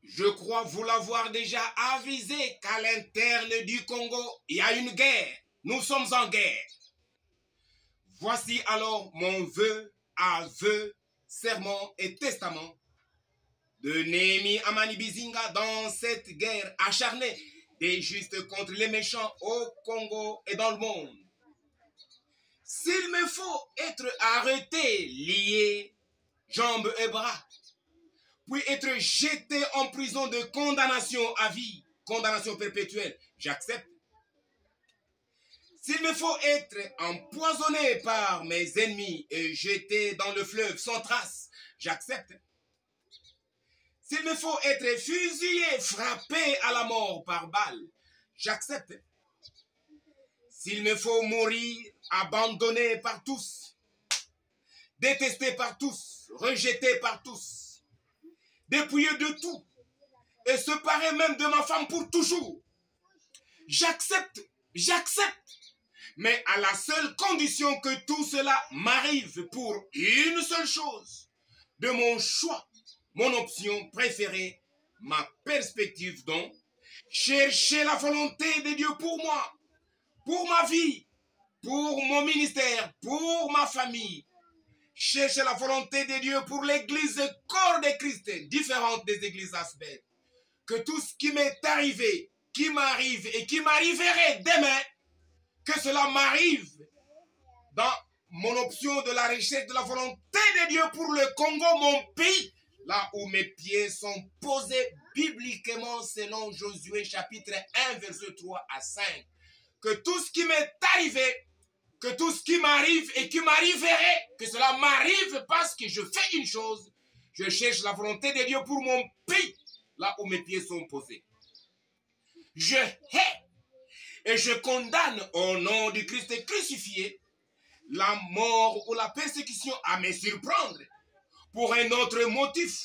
Je crois vous l'avoir déjà avisé qu'à l'interne du Congo, il y a une guerre. Nous sommes en guerre. Voici alors mon vœu, aveu, serment et testament de Néhémie Amani Bizinga dans cette guerre acharnée des justes contre les méchants au Congo et dans le monde. S'il me faut être arrêté, lié, jambes et bras, puis être jeté en prison de condamnation à vie, condamnation perpétuelle, j'accepte. S'il me faut être empoisonné par mes ennemis et jeté dans le fleuve sans trace, j'accepte. S'il me faut être fusillé, frappé à la mort par balle, j'accepte. S'il me faut mourir, abandonné par tous, détesté par tous, rejeté par tous, dépouillé de tout, et séparé même de ma femme pour toujours, j'accepte, j'accepte. Mais à la seule condition que tout cela m'arrive pour une seule chose, de mon choix, mon option préférée, ma perspective donc, chercher la volonté de Dieu pour moi, pour ma vie, pour mon ministère, pour ma famille. Chercher la volonté de Dieu pour l'église corps de Christ, différente des églises asbelles. Que tout ce qui m'est arrivé, qui m'arrive et qui m'arriverait demain, que cela m'arrive dans mon option de la recherche de la volonté de Dieu pour le Congo, mon pays, là où mes pieds sont posés bibliquement selon Josué chapitre 1, verset 3 à 5. Que tout ce qui m'est arrivé, que tout ce qui m'arrive et qui m'arriverait, que cela m'arrive parce que je fais une chose, je cherche la volonté de Dieu pour mon pays, là où mes pieds sont posés. Je hais et je condamne au nom du Christ crucifié la mort ou la persécution à me surprendre pour un autre motif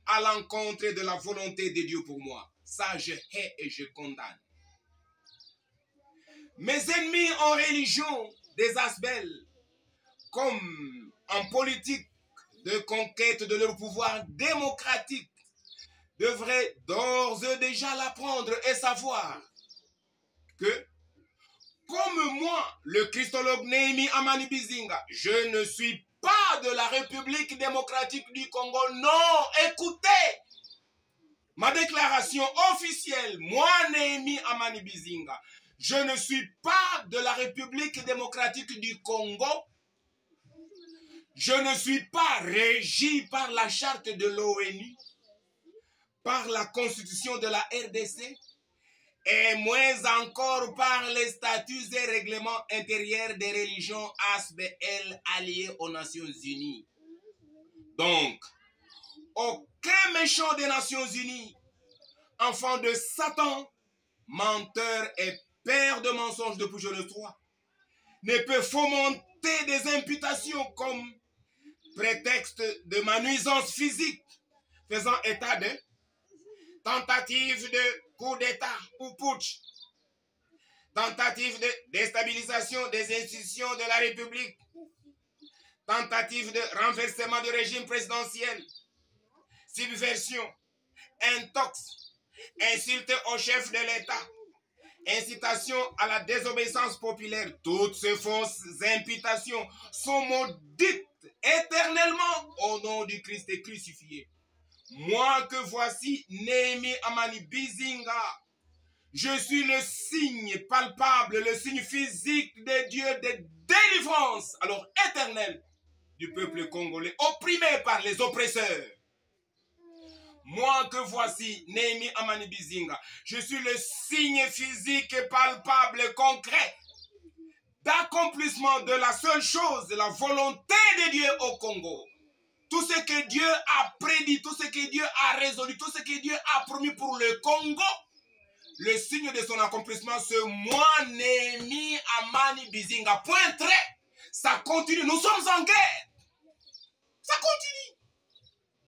à l'encontre de la volonté de Dieu pour moi. Ça, je hais et je condamne. Mes ennemis en religion des asbelles, comme en politique de conquête de leur pouvoir démocratique, devraient d'ores et déjà l'apprendre et savoir que, comme moi, le christologue Néhémie Amani Bizinga, je ne suis pas de la République démocratique du Congo. Non, écoutez ma déclaration officielle. Moi, Néhémie Amani Bizinga, je ne suis pas de la République démocratique du Congo. Je ne suis pas régi par la charte de l'ONU, par la constitution de la RDC, et moins encore par les statuts et règlements intérieurs des religions ASBL alliées aux Nations Unies. Donc, aucun méchant des Nations Unies, enfant de Satan, menteur et père de mensonges depuis Genèse 3, ne peut fomenter des imputations comme prétexte de ma nuisance physique, faisant état de tentative de coup d'État ou putsch, tentative de déstabilisation des institutions de la République, tentative de renversement du régime présidentiel, subversion, intox, insulte au chef de l'État, incitation à la désobéissance populaire. Toutes ces fausses imputations sont maudites éternellement au nom du Christ crucifié. Moi que voici, Néhémie Amani Bizinga, je suis le signe palpable, le signe physique de Dieu de délivrance, alors éternelle, du peuple congolais, opprimé par les oppresseurs. Moi que voici, Néhémie Amani Bizinga, je suis le signe physique palpable, concret, d'accomplissement de la seule chose, la volonté de Dieu au Congo. Tout ce que Dieu a prédit, tout ce que Dieu a résolu, tout ce que Dieu a promis pour le Congo, le signe de son accomplissement, c'est moi, Néhémie Amani Bizinga. Point trait. Ça continue. Nous sommes en guerre. Ça continue.